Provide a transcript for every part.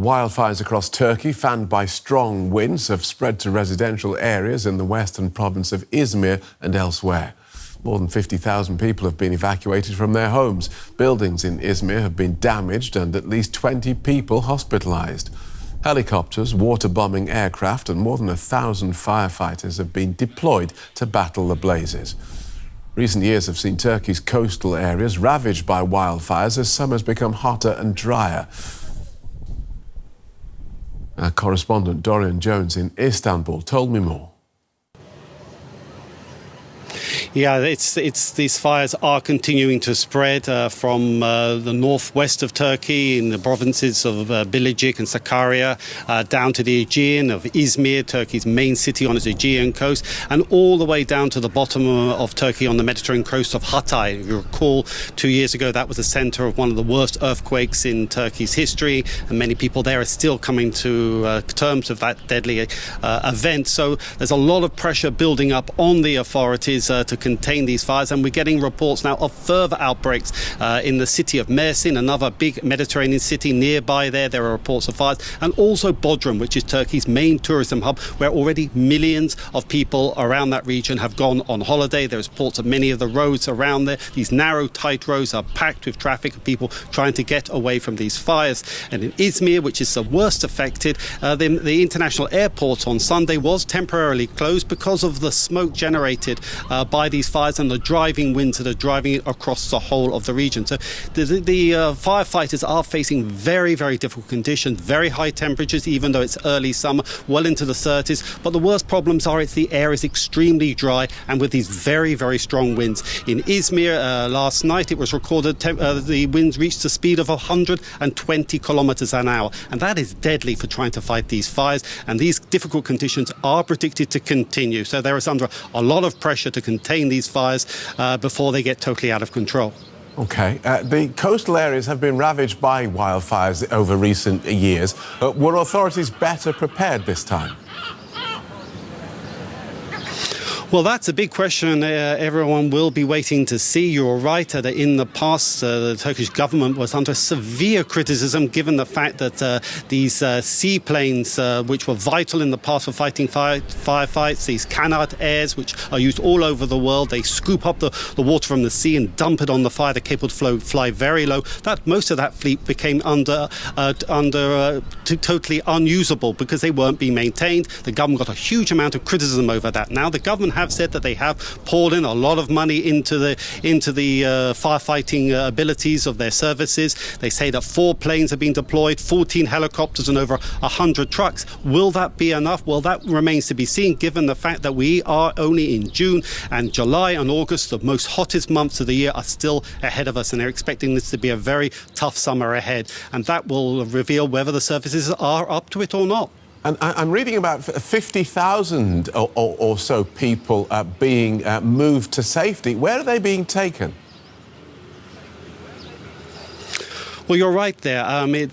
Wildfires across Turkey, fanned by strong winds, have spread to residential areas in the western province of Izmir and elsewhere. More than 50,000 people have been evacuated from their homes. Buildings in Izmir have been damaged and at least 20 people hospitalised. Helicopters, water-bombing aircraft and more than 1,000 firefighters have been deployed to battle the blazes. Recent years have seen Turkey's coastal areas ravaged by wildfires as summers become hotter and drier. Our correspondent Dorian in Istanbul told me more. Yeah, these fires are continuing to spread from the northwest of Turkey in the provinces of Bilecik and Sakarya down to the Aegean of Izmir, Turkey's main city on its Aegean coast, and all the way down to the bottom of Turkey on the Mediterranean coast of Hatay. If you recall, 2 years ago, that was the center of one of the worst earthquakes in Turkey's history, and many people there are still coming to terms with that deadly event. So there's a lot of pressure building up on the authorities to contain these fires, and we're getting reports now of further outbreaks in the city of Mersin, another big Mediterranean city nearby there. There are reports of fires, and also Bodrum, which is Turkey's main tourism hub, where already millions of people around that region have gone on holiday. There's reports of many of the roads around there. These narrow, tight roads are packed with traffic of people trying to get away from these fires. And in Izmir, which is the worst affected, the international airport on Sunday was temporarily closed because of the smoke generated by these fires and the driving winds that are driving it across the whole of the region. So the firefighters are facing very, very difficult conditions, very high temperatures, even though it's early summer, well into the 30s. But the worst problems are the air is extremely dry and with these very, very strong winds. In Izmir last night, it was recorded the winds reached a speed of 120 kilometers an hour. And that is deadly for trying to fight these fires. And these difficult conditions are predicted to continue. So there is under a lot of pressure to contain these fires before they get totally out of control. OK. The coastal areas have been ravaged by wildfires over recent years. Were authorities better prepared this time? Well, that's a big question. Everyone will be waiting to see. You're right that in the past, the Turkish government was under severe criticism given the fact that these seaplanes, which were vital in the past for fighting firefights, these Kanat airs, which are used all over the world, they scoop up the water from the sea and dump it on the fire. They're capable to fly very low. Most of that fleet became totally unusable because they weren't being maintained. The government got a huge amount of criticism over that. Now the government have said that they have poured in a lot of money into the firefighting abilities of their services. They say that 4 planes have been deployed, 14 helicopters and over 100 trucks. Will that be enough? Well, that remains to be seen, given the fact that we are only in June, and July and August, the most hottest months of the year, are still ahead of us, and they're expecting this to be a very tough summer ahead, and that will reveal whether the services are up to it or not. And I'm reading about 50,000 or so people being moved to safety. Where are they being taken? Well, you're right there.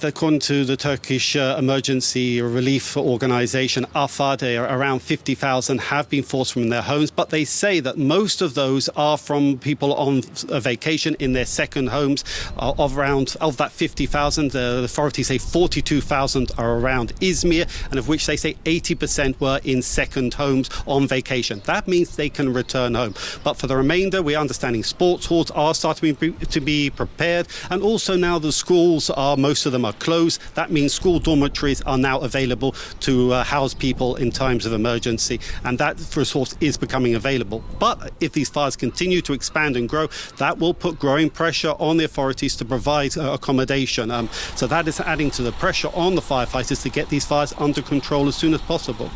According to the Turkish Emergency Relief Organisation, AFAD, around 50,000 have been forced from their homes, but they say that most of those are from people on a vacation in their second homes. Of that 50,000, the authorities say 42,000 are around Izmir, and of which they say 80% were in second homes on vacation. That means they can return home. But for the remainder, we're understanding sports halls are starting to be prepared, and also now the schools most of them are closed. That means school dormitories are now available to house people in times of emergency, and that resource is becoming available. But if these fires continue to expand and grow, that will put growing pressure on the authorities to provide accommodation. So that is adding to the pressure on the firefighters to get these fires under control as soon as possible.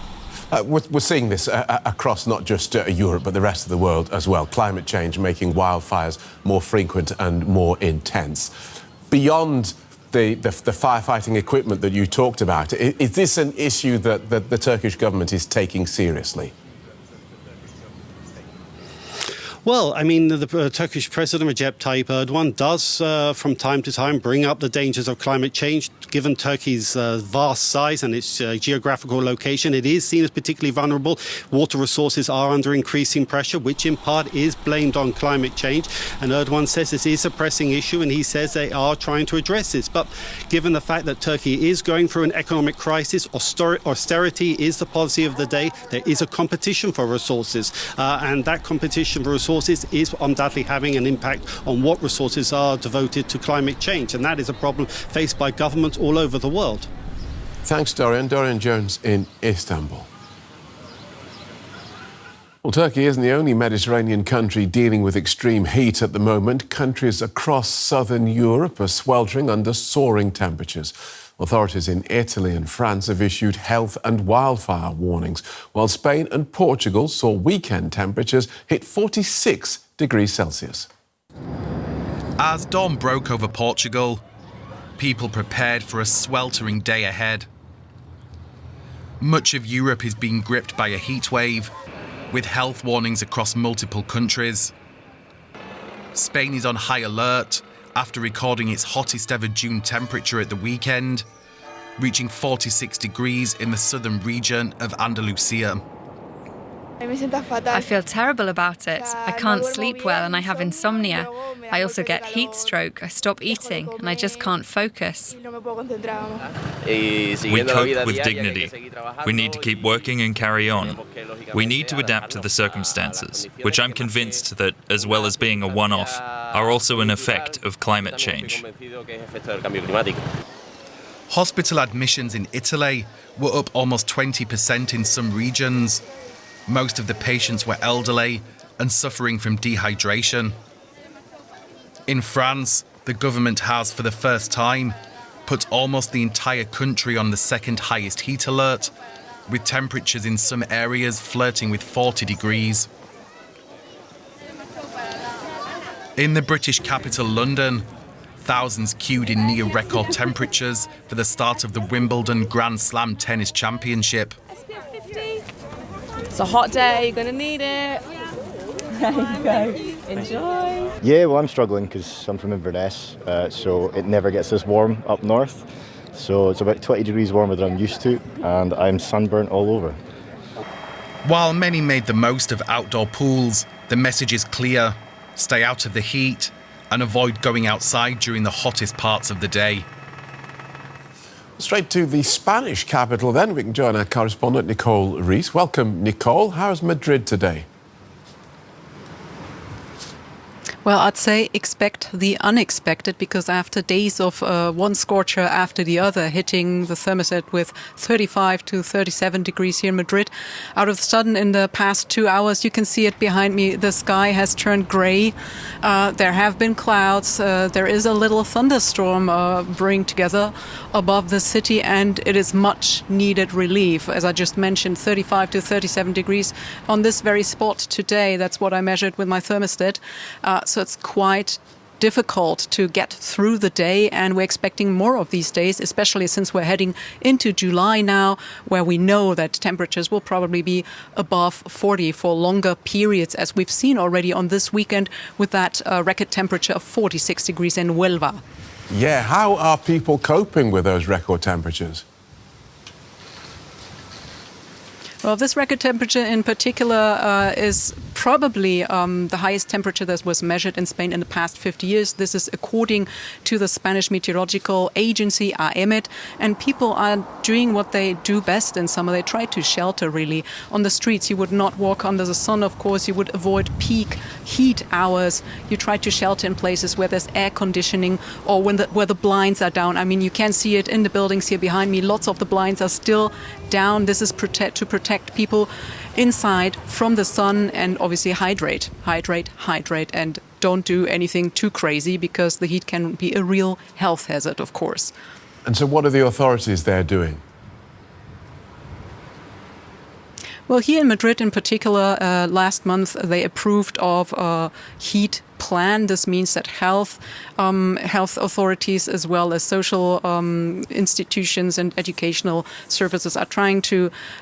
We're seeing this across not just Europe, but the rest of the world as well. Climate change making wildfires more frequent and more intense. Beyond the firefighting equipment that you talked about, is this an issue that the Turkish government is taking seriously? Well, I mean, the Turkish President Recep Tayyip Erdogan does, from time to time, bring up the dangers of climate change. Given Turkey's vast size and its geographical location, it is seen as particularly vulnerable. Water resources are under increasing pressure, which in part is blamed on climate change. And Erdogan says this is a pressing issue, and he says they are trying to address this. But given the fact that Turkey is going through an economic crisis, austerity is the policy of the day. There is a competition for resources, and that competition for resources is undoubtedly having an impact on what resources are devoted to climate change, and that is a problem faced by governments all over the world. Thanks, Dorian. Dorian Jones in Istanbul. Well, Turkey isn't the only Mediterranean country dealing with extreme heat at the moment. Countries across southern Europe are sweltering under soaring temperatures. Authorities in Italy and France have issued health and wildfire warnings, while Spain and Portugal saw weekend temperatures hit 46 degrees Celsius. As dawn broke over Portugal, people prepared for a sweltering day ahead. Much of Europe is being gripped by a heatwave, with health warnings across multiple countries. Spain is on high alert after recording its hottest ever June temperature at the weekend, reaching 46 degrees in the southern region of Andalusia. I feel terrible about it. I can't sleep well and I have insomnia. I also get heat stroke. I stop eating and I just can't focus. We cope with dignity. We need to keep working and carry on. We need to adapt to the circumstances, which I'm convinced that, as well as being a one-off, are also an effect of climate change. Hospital admissions in Italy were up almost 20% in some regions. Most of the patients were elderly and suffering from dehydration. In France, the government has, for the first time, put almost the entire country on the second highest heat alert, with temperatures in some areas flirting with 40 degrees. In the British capital, London, thousands queued in near record temperatures for the start of the Wimbledon Grand Slam Tennis Championship. It's a hot day, you're going to need it. There you go. Enjoy. Yeah, well, I'm struggling because I'm from Inverness, so it never gets this warm up north. So it's about 20 degrees warmer than I'm used to, and I'm sunburnt all over. While many made the most of outdoor pools, the message is clear: stay out of the heat and avoid going outside during the hottest parts of the day. Straight to the Spanish capital then. We can join our correspondent Nicole Ris. Welcome, Nicole. How's Madrid today? Well, I'd say expect the unexpected, because after days of one scorcher after the other hitting the thermostat with 35 to 37 degrees here in Madrid, out of the sudden in the past 2 hours, you can see it behind me, the sky has turned grey. There have been clouds. There is a little thunderstorm brewing together above the city, and it is much needed relief. As I just mentioned, 35 to 37 degrees on this very spot today. That's what I measured with my thermostat. So it's quite difficult to get through the day, and we're expecting more of these days, especially since we're heading into July now, where we know that temperatures will probably be above 40 for longer periods, as we've seen already on this weekend with that record temperature of 46 degrees in Huelva. Yeah, how are people coping with those record temperatures? Well, this record temperature in particular is probably the highest temperature that was measured in Spain in the past 50 years. This is according to the Spanish Meteorological Agency, AEMET, and people are doing what they do best in summer. They try to shelter, really. On the streets, you would not walk under the sun, of course. You would avoid peak heat hours. You try to shelter in places where there's air conditioning or where the blinds are down. I mean, you can see it in the buildings here behind me. Lots of the blinds are still down. This is to protect people inside from the sun, and obviously hydrate, and don't do anything too crazy, because the heat can be a real health hazard, of course. And so what are the authorities there doing? Well, here in Madrid in particular, last month they approved of heat plan. This means that health authorities as well as social institutions and educational services are trying to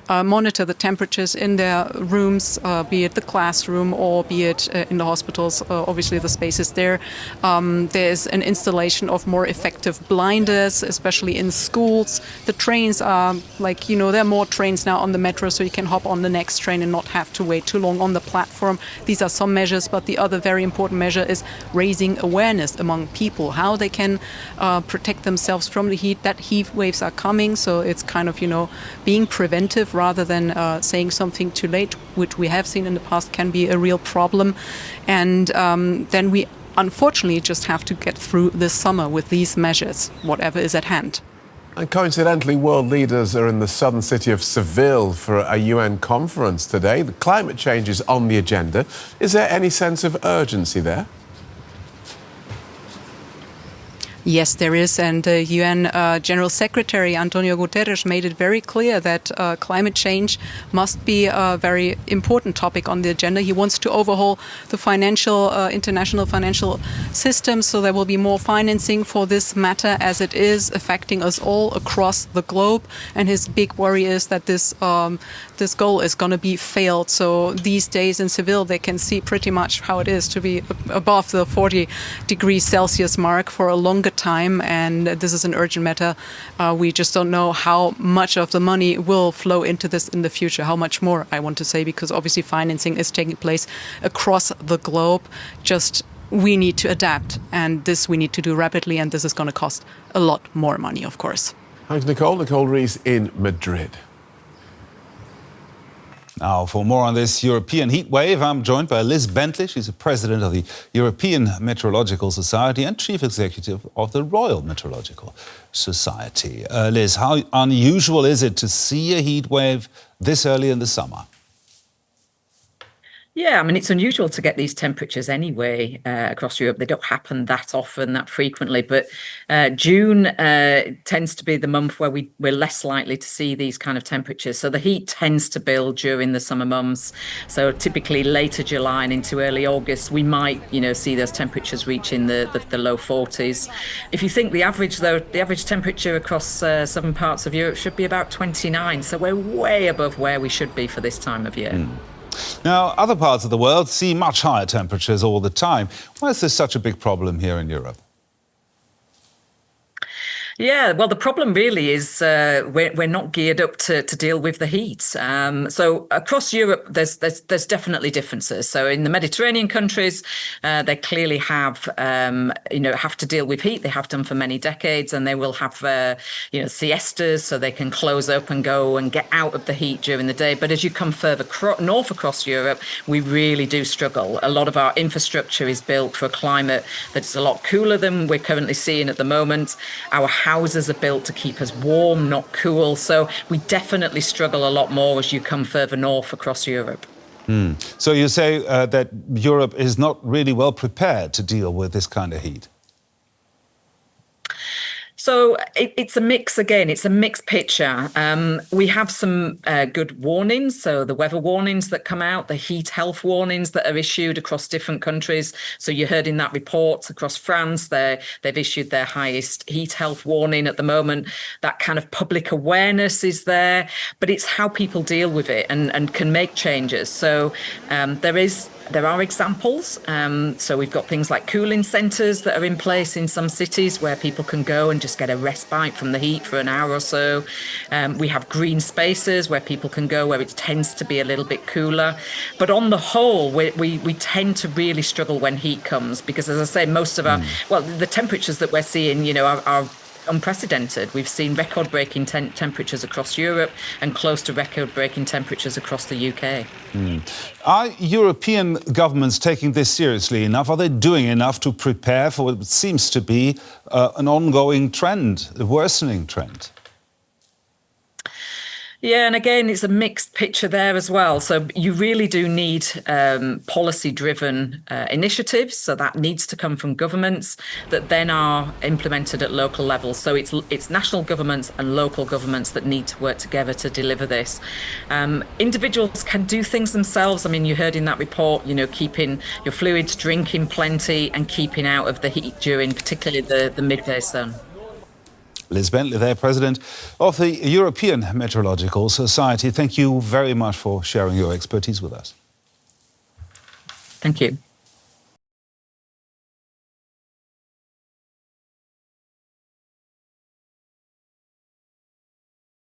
monitor the temperatures in their rooms, be it the classroom or be it in the hospitals. Obviously, the space is there. There's an installation of more effective blinders, especially in schools. The trains are there are more trains now on the metro, so you can hop on the next train and not have to wait too long on the platform. These are some measures, but the other very important measure is raising awareness among people, how they can protect themselves from the heat, that heat waves are coming. So it's kind of, being preventive rather than saying something too late, which we have seen in the past can be a real problem. And then we unfortunately just have to get through this summer with these measures, whatever is at hand. And coincidentally, world leaders are in the southern city of Seville for a UN conference today. The climate change is on the agenda. Is there any sense of urgency there? Yes, there is, and the UN General Secretary Antonio Guterres made it very clear that climate change must be a very important topic on the agenda. He wants to overhaul the international financial system, so there will be more financing for this matter, as it is affecting us all across the globe. And his big worry is that this goal is going to be failed. So these days in Seville, they can see pretty much how it is to be above the 40 degrees Celsius mark for a longer time, and this is an urgent matter. We just don't know how much of the money will flow into this in the future, how much more, I want to say, because obviously financing is taking place across the globe. Just we need to adapt, and this we need to do rapidly, and this is going to cost a lot more money, of course. Thanks, Nicole. Nicole Ris in Madrid. Now, for more on this European heat wave, I'm joined by Liz Bentley. She's the president of the European Meteorological Society and chief executive of the Royal Meteorological Society. Liz, how unusual is it to see a heat wave this early in the summer? Yeah, I mean, it's unusual to get these temperatures anyway across Europe. They don't happen that often, that frequently. But June tends to be the month where we're less likely to see these kind of temperatures. So the heat tends to build during the summer months. So typically later July and into early August, we might, see those temperatures reaching the low 40s. If you think the average temperature across southern parts of Europe should be about 29. So we're way above where we should be for this time of year. Now, other parts of the world see much higher temperatures all the time. Why is this such a big problem here in Europe? Yeah, well, the problem really is we're not geared up to deal with the heat. So across Europe, there's definitely differences. So in the Mediterranean countries, they clearly have to deal with heat. They have done for many decades, and they will have siestas, so they can close up and go and get out of the heat during the day. But as you come further north across Europe, we really do struggle. A lot of our infrastructure is built for a climate that's a lot cooler than we're currently seeing at the moment. Our houses are built to keep us warm, not cool. So we definitely struggle a lot more as you come further north across Europe. So you say that Europe is not really well prepared to deal with this kind of heat? So it's a mix again. It's a mixed picture. We have some good warnings. So the weather warnings that come out, the heat health warnings that are issued across different countries. So you heard in that report across France, they've issued their highest heat health warning at the moment. That kind of public awareness is there, but it's how people deal with it and can make changes. So there are examples. So we've got things like cooling centres that are in place in some cities where people can go and just get a respite from the heat for an hour or so. We have green spaces where people can go where it tends to be a little bit cooler. But on the whole, we tend to really struggle when heat comes because, as I say, most of the temperatures that we're seeing, are unprecedented. We've seen record-breaking temperatures across Europe and close to record-breaking temperatures across the UK. Are European governments taking this seriously enough? Are they doing enough to prepare for what seems to be an ongoing trend, a worsening trend? Yeah, and again, it's a mixed picture there as well. So you really do need policy-driven initiatives. So that needs to come from governments that then are implemented at local levels. So it's national governments and local governments that need to work together to deliver this. Individuals can do things themselves. I mean, you heard in that report, keeping your fluids, drinking plenty, and keeping out of the heat during particularly the midday sun. Liz Bentley there, President of the European Meteorological Society. Thank you very much for sharing your expertise with us. Thank you.